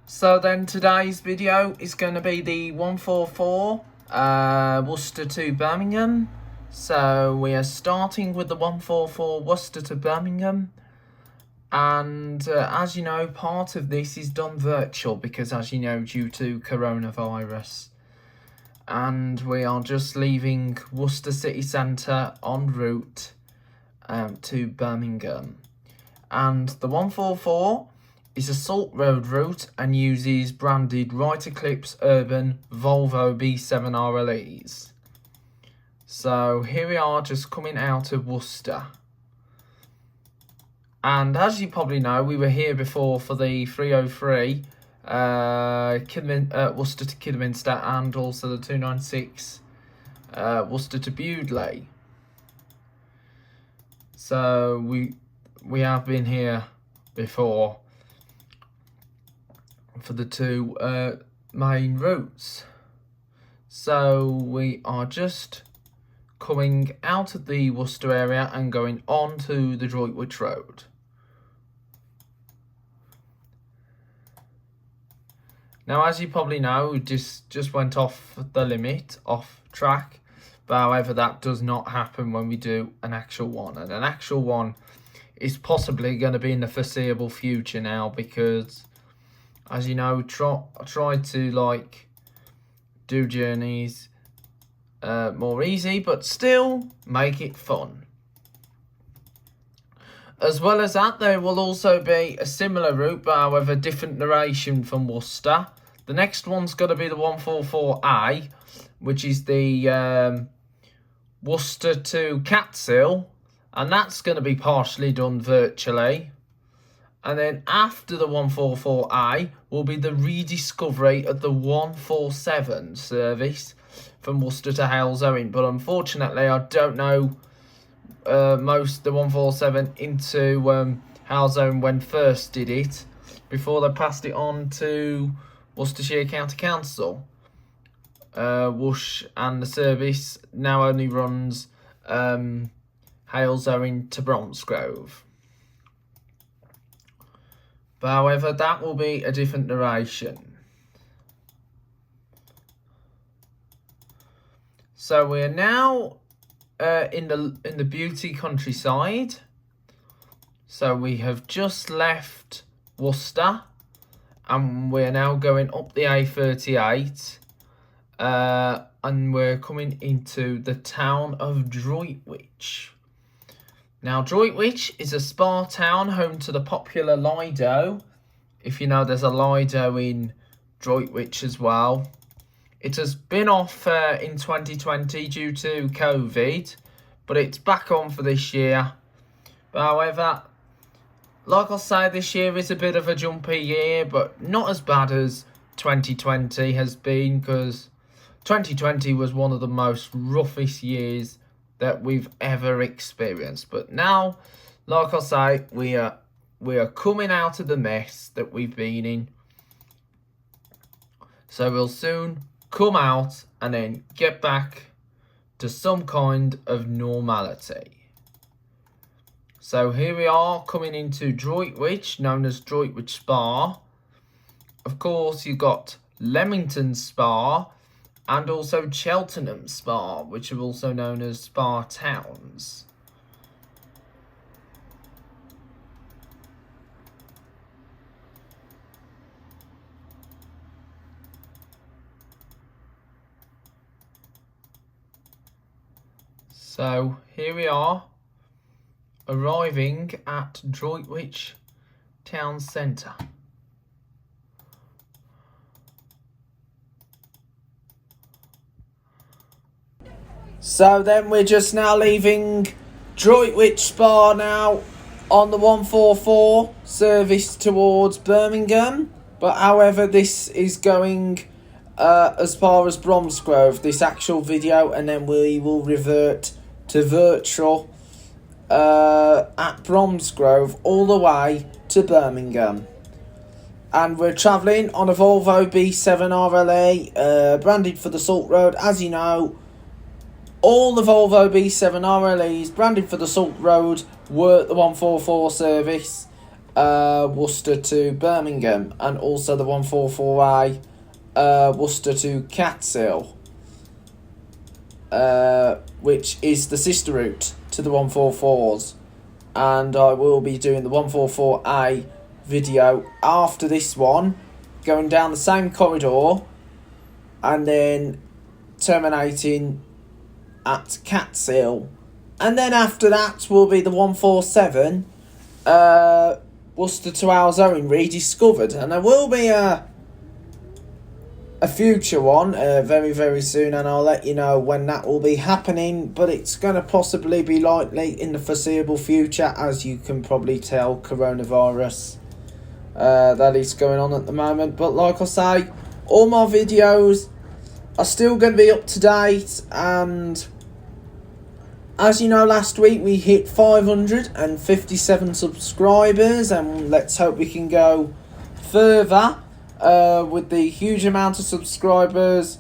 So then today's video is going to be the 144 Worcester to Birmingham. So we are starting with the 144 Worcester to Birmingham. And as you know, part of this is done virtual because, as you know, due to coronavirus. And we are just leaving Worcester city centre en route to Birmingham. And the 144 is a Salt Road route and uses branded Right Eclipse Urban Volvo B7 RLEs. So here we are, just coming out of Worcester. And as you probably know, we were here before for the 303 Worcester to Kidderminster, and also the 296 Worcester to Bewdley. So we have been here before for the two main routes. So we are just coming out of the Worcester area and going on to the Droitwich Road. Now, as you probably know, we just went off the limit, off track. But however, that does not happen when we do an actual one. And an actual one is possibly going to be in the foreseeable future now, because, as you know, I try to do journeys more easy, but still make it fun. As well as that, there will also be a similar route, but however different narration from Worcester. The next one's going to be the 144A, which is the Worcester to Catsill, and that's going to be partially done virtually. And then after the 144A will be the rediscovery of the 147 service from Worcester to Halesowen. But unfortunately, I don't know the 147 into Halesowen when first did it, before they passed it on to Worcestershire County Council. Whoosh, and the service now only runs Halesowen to Bromsgrove. But however, that will be a different narration. So we are now in the beauty countryside. So we have just left Worcester, and we're now going up the A38. And we're coming into the town of Droitwich. Now, Droitwich is a spa town home to the popular Lido. If you know, there's a Lido in Droitwich as well. It has been off in 2020 due to COVID, but it's back on for this year. But however, like I say, this year is a bit of a jumpy year, but not as bad as 2020 has been, because 2020 was one of the most roughest years that we've ever experienced. But now, like I say, we are coming out of the mess that we've been in. So we'll soon come out and then get back to some kind of normality. So here we are coming into Droitwich, known as Droitwich Spa. Of course, you've got Leamington Spa and also Cheltenham Spa, which are also known as Spa Towns. So here we are, arriving at Droitwich Town Centre. So then we're just now leaving Droitwich Spa now on the 144 service towards Birmingham. But however, this is going as far as Bromsgrove, this actual video, and then we will revert to virtual at Bromsgrove all the way to Birmingham. And we're travelling on a Volvo B7 RLE, branded for the Salt Road. As you know, all the Volvo B7 RLEs branded for the Salt Road were the 144 service. Worcester to Birmingham, and also the 144A Worcester to Catsill, which is the sister route to the 144s. And I will be doing the 144A video after this one, going down the same corridor and then terminating at Catsill. And then after that will be the 147 Worcester to Alzoing rediscovered. And there will be a future one very, very soon, and I'll let you know when that will be happening, but it's going to possibly be likely in the foreseeable future, as you can probably tell, coronavirus that is going on at the moment. But like I say, all my videos are still going to be up to date, and as you know, last week we hit 557 subscribers, and let's hope we can go further with the huge amount of subscribers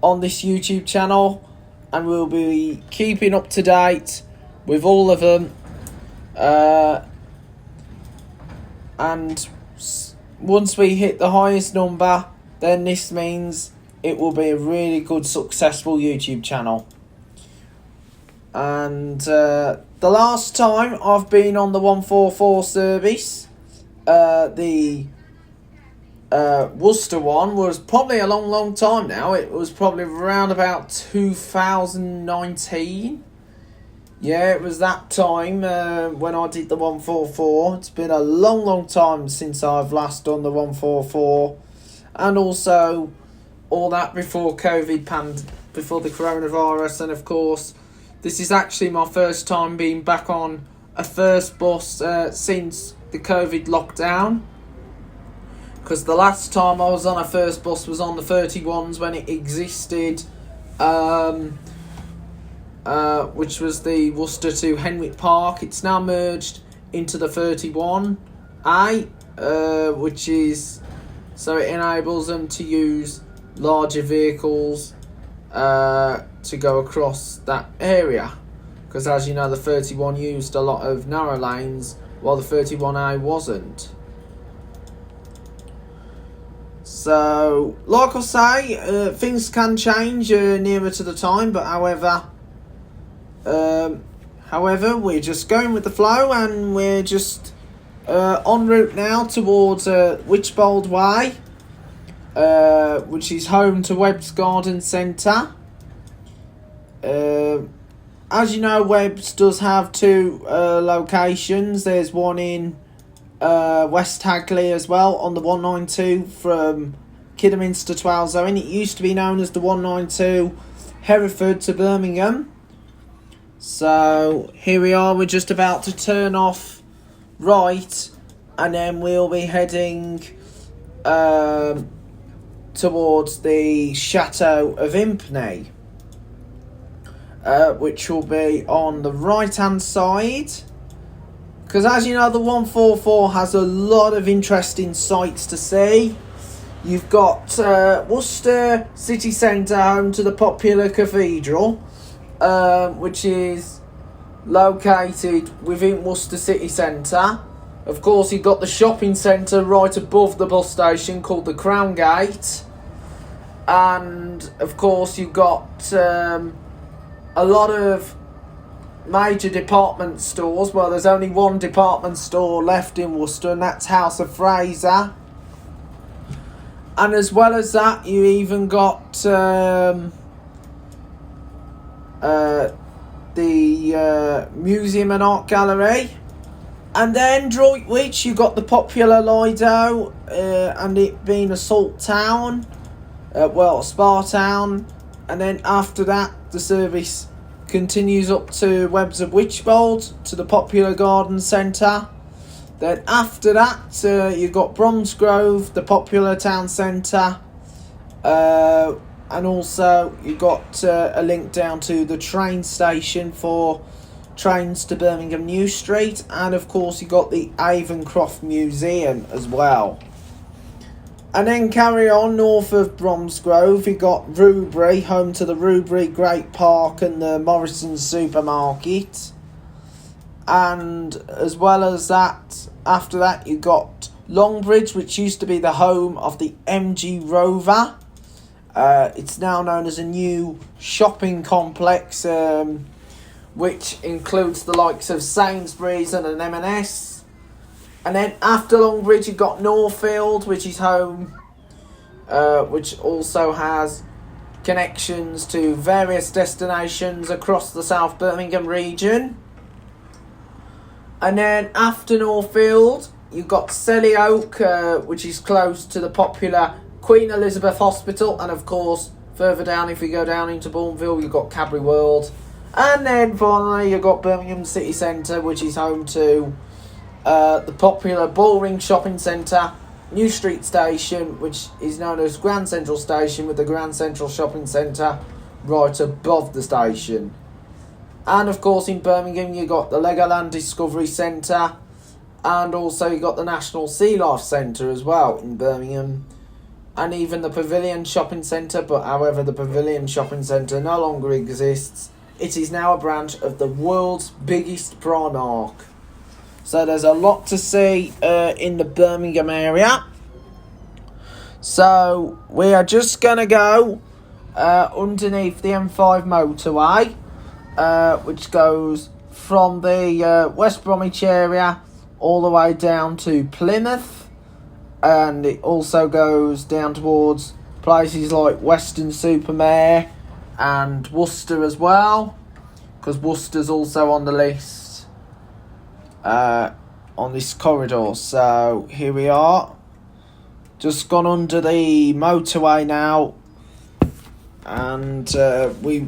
on this YouTube channel, and we'll be keeping up to date with all of them. And once we hit the highest number, then this means it will be a really good, successful YouTube channel. And the last time I've been on the 144 service, the Worcester one, was probably a long time now. It was probably around about 2019. Yeah, it was that time when I did the 144. It's been a long time since I've last done the 144. And also all that before COVID, before the coronavirus. And of course, this is actually my first time being back on a first bus since the COVID lockdown. Because the last time I was on a first bus was on the 31s when it existed, which was the Worcester to Henwick Park. It's now merged into the 31A, which is, so it enables them to use larger vehicles to go across that area. Because as you know, the 31 used a lot of narrow lanes, while the 31A wasn't. So, like I say, things can change nearer to the time, but however, we're just going with the flow, and we're just en route now towards Wychbold Way, which is home to Webb's Garden Centre. As you know, Webb's does have two locations. There's one in West Hagley as well, on the 192 from Kidderminster to Alzoing. It used to be known as the 192 Hereford to Birmingham. So here we are, we're just about to turn off right, and then we'll be heading towards the Chateau of Impney, which will be on the right hand side. Because as you know, the 144 has a lot of interesting sights to see. You've got Worcester City Centre, home to the popular cathedral, which is located within Worcester City Centre. Of course, you've got the shopping centre right above the bus station called the Crown Gate. And of course, you've got a lot of major department stores. Well, there's only one department store left in Worcester, and that's House of Fraser. And as well as that, you even got the Museum and Art Gallery. And then Droitwich, you got the popular Lido, and it being a salt town, a spa town. And then after that, the service continues up to Webb's of Wychbold, to the popular garden centre. Then after that, you've got Bromsgrove, the popular town centre. And also you've got a link down to the train station for trains to Birmingham New Street. And of course you've got the Avencroft Museum as well. And then carry on north of Bromsgrove, you've got Rubery, home to the Rubery Great Park and the Morrison's Supermarket. And as well as that, after that you got Longbridge, which used to be the home of the MG Rover. It's now known as a new shopping complex, which includes the likes of Sainsbury's and an M&S. And then after Longbridge you've got Northfield, which is home, which also has connections to various destinations across the South Birmingham region. And then after Northfield you've got Selly Oak, which is close to the popular Queen Elizabeth Hospital, and of course further down, if you go down into Bourneville, you've got Cadbury World. And then finally you've got Birmingham City Centre, which is home to the popular Bullring Shopping Centre, New Street Station, which is known as Grand Central Station, with the Grand Central Shopping Centre right above the station. And of course in Birmingham you've got the Legoland Discovery Centre, and also you've got the National Sea Life Centre as well in Birmingham, and even the Pavilion Shopping Centre. But however, the Pavilion Shopping Centre no longer exists. It is now a branch of the world's biggest Primark. So there's a lot to see in the Birmingham area. So we are just going to go underneath the M5 motorway, which goes from the West Bromwich area all the way down to Plymouth, and it also goes down towards places like Weston-super-Mare and Worcester as well, because Worcester's also on the list on this corridor. So here we are, just gone under the motorway now, and we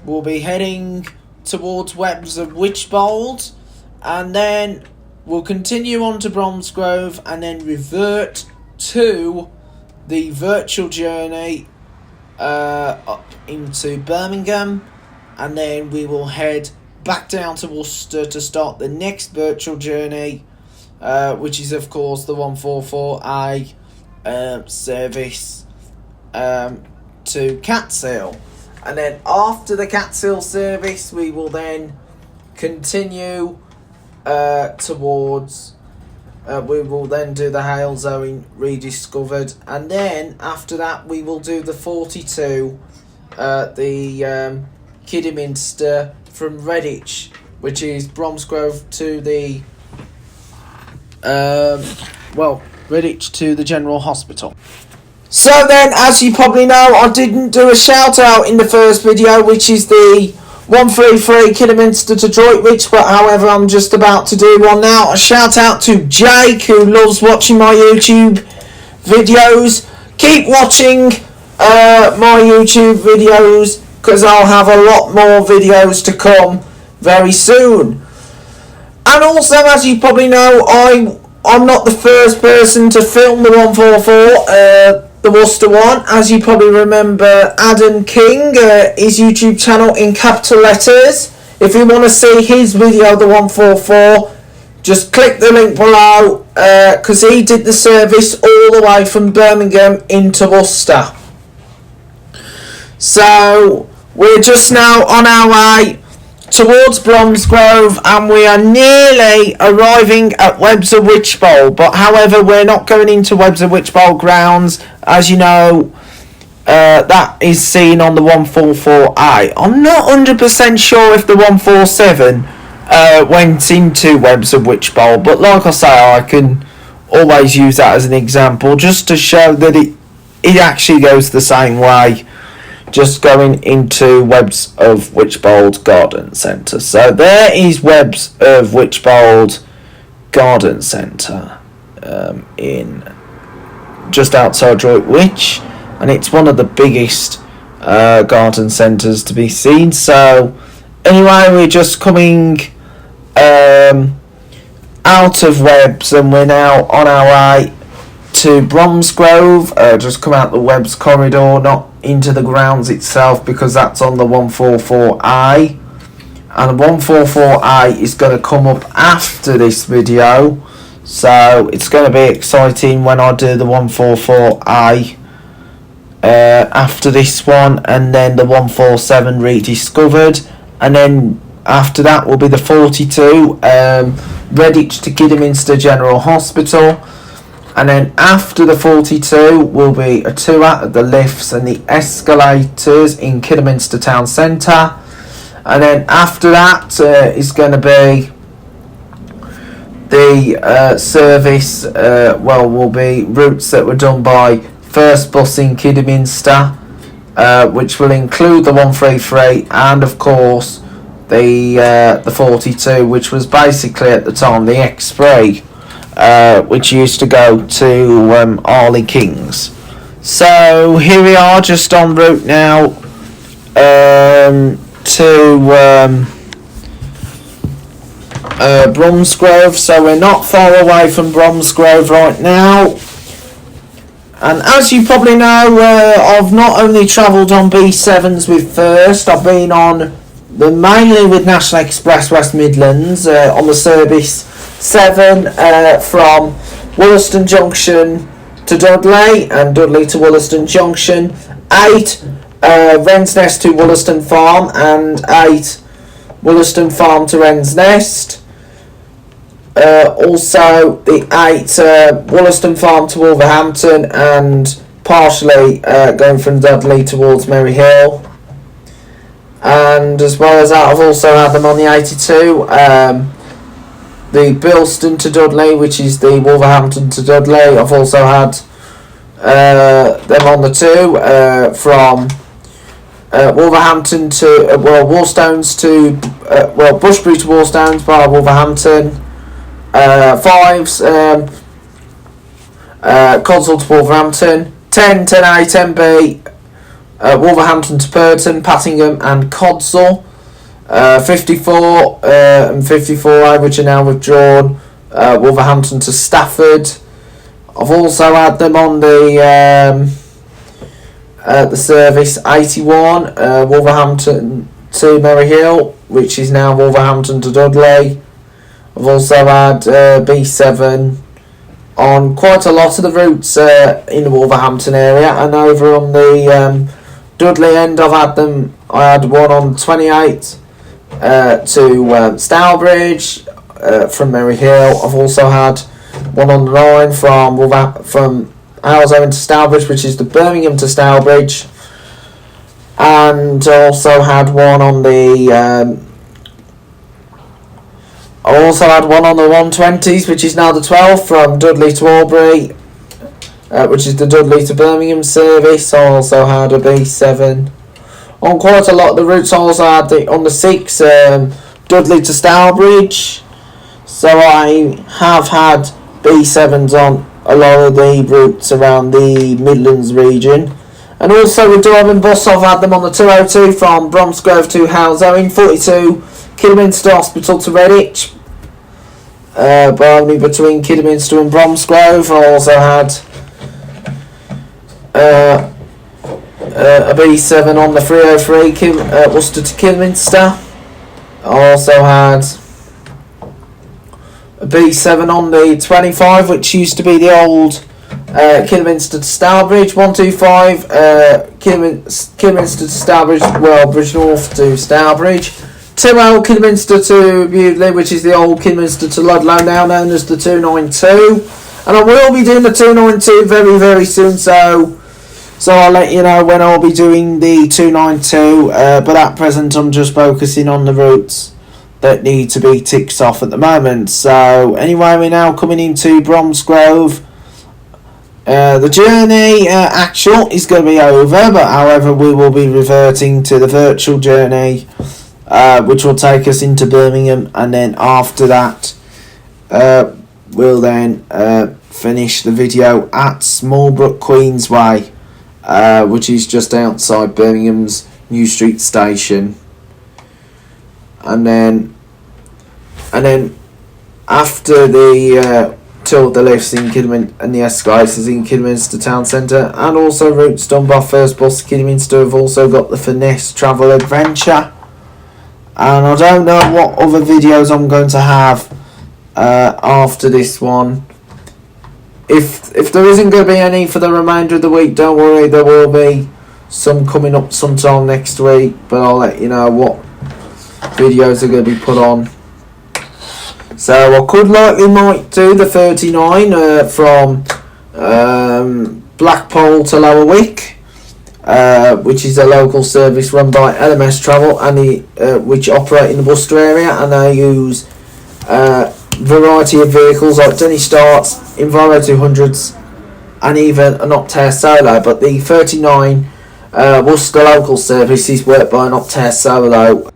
will be heading towards Webs of Wychbold, and then we'll continue on to Bromsgrove and then revert to the virtual journey up into Birmingham, and then we will head back down to Worcester to start the next virtual journey, which is of course the 144A service to Catshill. And then after the Catshill service we will then continue towards we will then do the Halezone Rediscovered, and then after that we will do the 42 the Kidderminster from Redditch, which is Bromsgrove to the Redditch to the General Hospital. So then, as you probably know, I didn't do a shout out in the first video, which is the 133 Kidderminster to Droitwich, but however I'm just about to do one now. A shout out to Jake, who loves watching my YouTube videos. Keep watching my YouTube videos, because I'll have a lot more videos to come very soon. And also, as you probably know, I'm not the first person to film the 144, the Worcester one. As you probably remember, Adam King, his YouTube channel in capital letters. If you want to see his video, the 144, just click the link below, because he did the service all the way from Birmingham into Worcester. So we're just now on our way towards Bromsgrove, and we are nearly arriving at Webs of Wychbold. But however, we're not going into Webs of Wychbold grounds, as you know. That is seen on the 144A. I'm not 100% sure if the 147 went into Webs of Wychbold, but like I say, I can always use that as an example just to show that it actually goes the same way, just going into Webs of Wychbold Garden Centre. So there is Webs of Wychbold Garden Centre in just outside Droitwich, and it's one of the biggest garden centres to be seen. So anyway, we're just coming out of Webs, and we're now on our way to Bromsgrove. Just come out the Webs corridor, not into the grounds itself, because that's on the 144A, and the 144A is going to come up after this video, so it's going to be exciting when I do the 144A after this one, and then the 147 Rediscovered, and then after that will be the 42, Redditch to Kidderminster General Hospital. And then after the 42 will be a tour of the lifts and the escalators in Kidderminster Town Centre. And then after that is going to be the service, will be routes that were done by First Bus in Kidderminster, which will include the 133 and of course the 42, which was basically at the time the X3. Which used to go to Arley Kings. So here we are, just en route now to Bromsgrove. So we're not far away from Bromsgrove right now. And as you probably know, I've not only travelled on B7s with First, I've been on mainly with National Express West Midlands on the service 7 from Wollaston Junction to Dudley and Dudley to Wollaston Junction, 8 Wren's Nest to Wollaston Farm and 8 Wollaston Farm to Wren's Nest. Also the 8 Wollaston Farm to Wolverhampton and partially going from Dudley towards Merry Hill. And as well as that, I've also had them on the 82, the Bilston to Dudley, which is the Wolverhampton to Dudley. I've also had them on the 2 from Wolverhampton to Warstones to Bushbury to Warstones by Wolverhampton. 5s Codswell to Wolverhampton. 10, 10A, 10B Wolverhampton to Purton, Pattingham and Codswell. 54 and 54A, which are now withdrawn, Wolverhampton to Stafford. I've also had them on the service 81, Wolverhampton to Merry Hill, which is now Wolverhampton to Dudley. I've also had B7 on quite a lot of the routes in the Wolverhampton area, and over on the Dudley end I had one on 28 to Stourbridge from Merry Hill. I've also had one on the line from Halesowen to Stourbridge, which is the Birmingham to Stourbridge, and also had one on the I also had one on the 120s, which is now the 12 from Dudley to Albury, which is the Dudley to Birmingham service. I also had a B7 on quite a lot of the routes. I also had on the 6 Dudley to Stourbridge. So I have had B7s on a lot of the routes around the Midlands region. And also with Durham Bus, I've had them on the 202 from Bromsgrove to Halesowen, 42 Kidderminster Hospital to Redditch, only between Kidderminster and Bromsgrove. I also had a B7 on the 303 Worcester to Kidderminster. I also had a B7 on the 25, which used to be the old Kidderminster to Stourbridge, 125 Kidderminster to Stourbridge, Bridge North to Stourbridge, 2L Kidderminster to Bewdley, which is the old Kidderminster to Ludlow, now known as the 292. And I will be doing the 292 very, very soon, so I'll let you know when I'll be doing the 292, but at present I'm just focusing on the routes that need to be ticked off at the moment. So anyway, we're now coming into Bromsgrove. The journey actual is going to be over, but however we will be reverting to the virtual journey, which will take us into Birmingham, and then after that we'll then finish the video at Smallbrook Queensway, which is just outside Birmingham's New Street Station. And then after the till the lifts in Kidderminster and the escalators in Kidderminster Town Centre, and also routes done by First Bus Kidderminster, have also got the Finesse Travel Adventure. And I don't know what other videos I'm going to have after this one. If there isn't going to be any for the remainder of the week, don't worry, there will be some coming up sometime next week, but I'll let you know what videos are going to be put on. So I might do the 39 from Blackpool to Lower Wick, which is a local service run by LMS Travel, and which operate in the Worcester area, and they use variety of vehicles like Denny Starts, Enviro 200s, and even an Optare Solo. But the 39 Worcester local service is worked by an Optare Solo.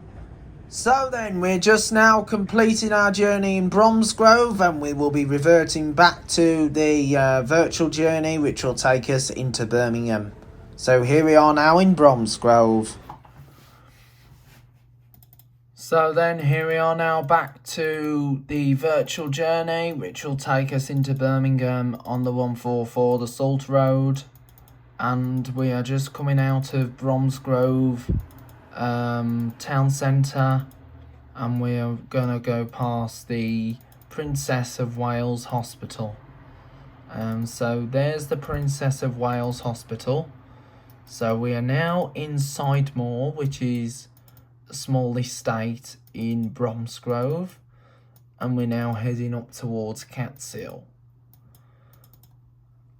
So then, we're just now completing our journey in Bromsgrove, and we will be reverting back to the virtual journey, which will take us into Birmingham. So here we are now in Bromsgrove. So then, here we are now back to the virtual journey, which will take us into Birmingham on the 144, the Salt Road. And we are just coming out of Bromsgrove town centre, and we are going to go past the Princess of Wales Hospital. So there's the Princess of Wales Hospital. So we are now in Sidemore, which is a small estate in Bromsgrove, and we're now heading up towards Catsill.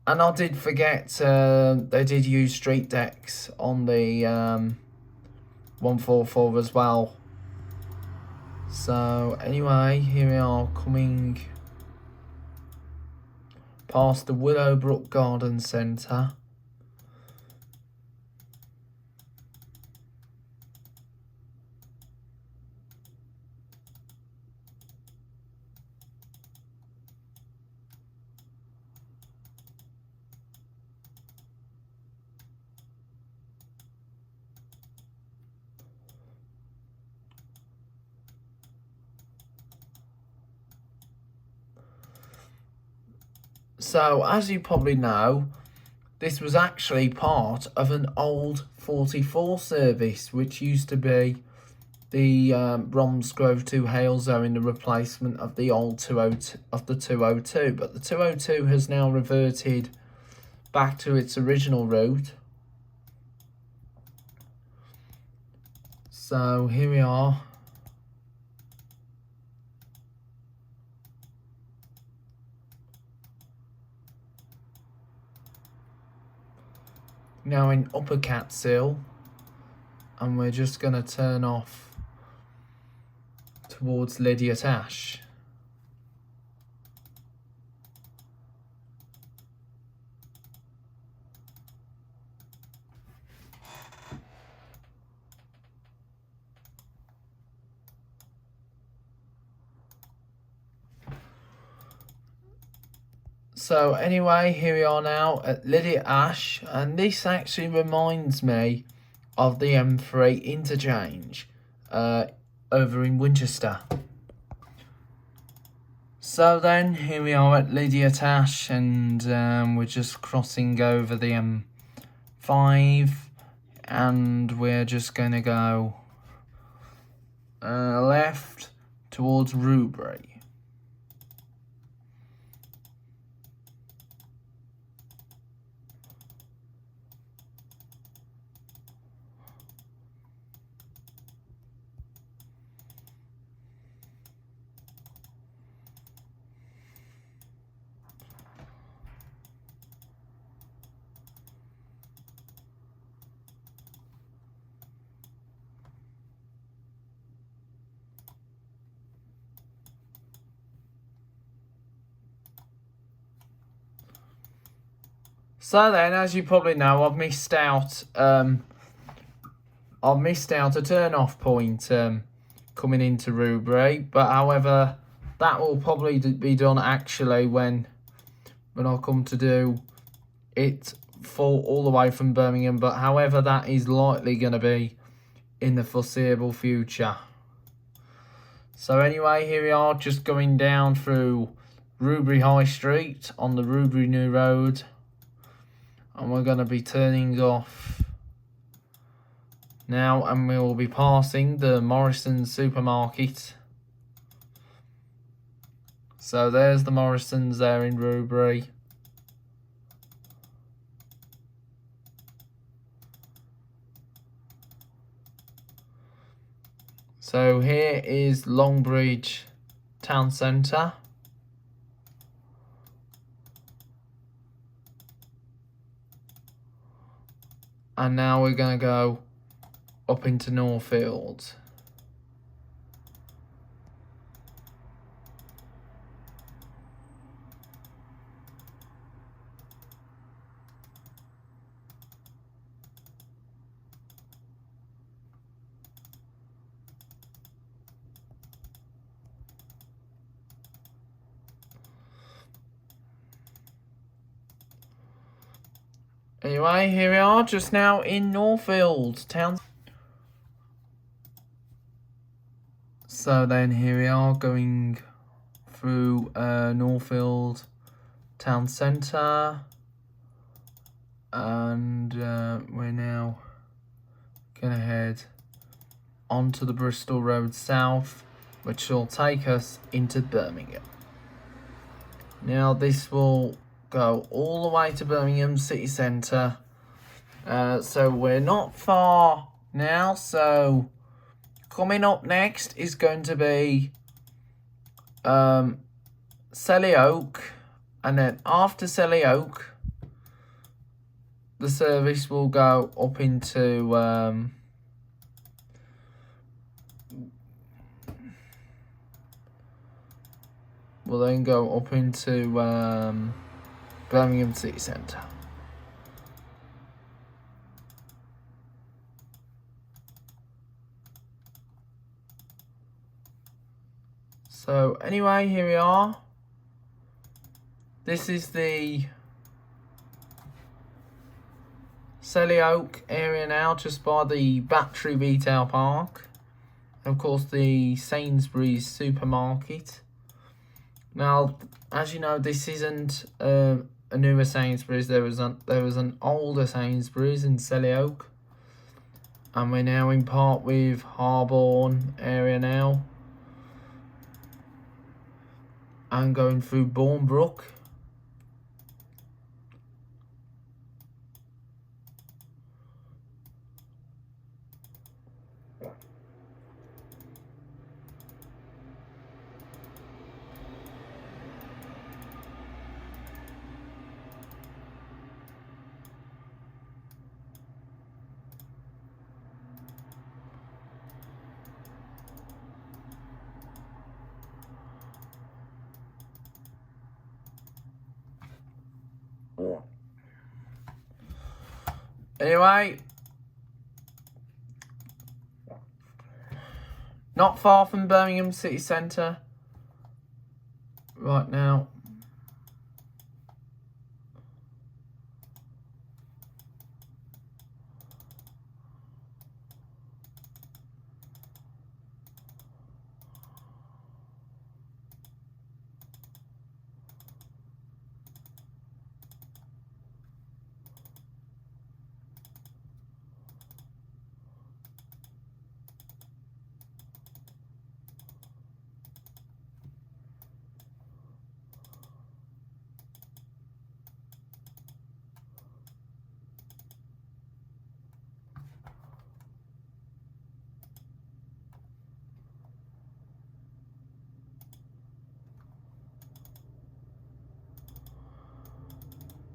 And I did forget, they did use street decks on the 144 as well. So anyway, here we are coming past the Willowbrook Garden Centre. So, as you probably know, this was actually part of an old 44 service, which used to be the Bromsgrove to Halesome, the replacement of the old 202. But the 202 has now reverted back to its original route. So here we are. Now in Upper Catsill, and we're just going to turn off towards Lydiate Ash. So anyway, here we are now at Lydiate Ash, and this actually reminds me of the M3 interchange over in Winchester. So then, here we are at Lydiate Ash, and we're just crossing over the M5, and we're just going to go left towards Rubery. So then, as you probably know, I've missed out a turn-off point coming into Rubery, but however, that will probably be done actually when I come to do it full all the way from Birmingham, but however, that is likely going to be in the foreseeable future. So anyway, here we are, just going down through Rubery High Street on the Rubery New Road. And we're going to be turning off now, and we will be passing the Morrison's supermarket. So there's the Morrison's there in Rubery. So here is Longbridge town centre. And now we're going to go up into Northfield. Anyway, here we are just now in Northfield town. So then here we are going through Northfield town centre, and we're now going to head onto the Bristol Road South, which will take us into Birmingham. Now this will go all the way to Birmingham city centre, so we're not far now. So coming up next is going to be Selly Oak, and then after Selly Oak the service will go up into we'll then go up into Birmingham city centre. So anyway, here we are. This is the Selly Oak area now, just by the Battery Retail Park. And of course the Sainsbury's supermarket. Now, as you know, this isn't a newer Sainsbury's. There was an older Sainsbury's in Selly Oak, and we're now in part with Harborne area now, and going through Bournebrook. Anyway, not far from Birmingham city centre right now.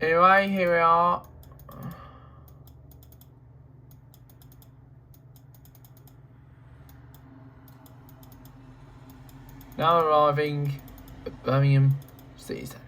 Anyway, here we are. Now arriving at Birmingham city centre.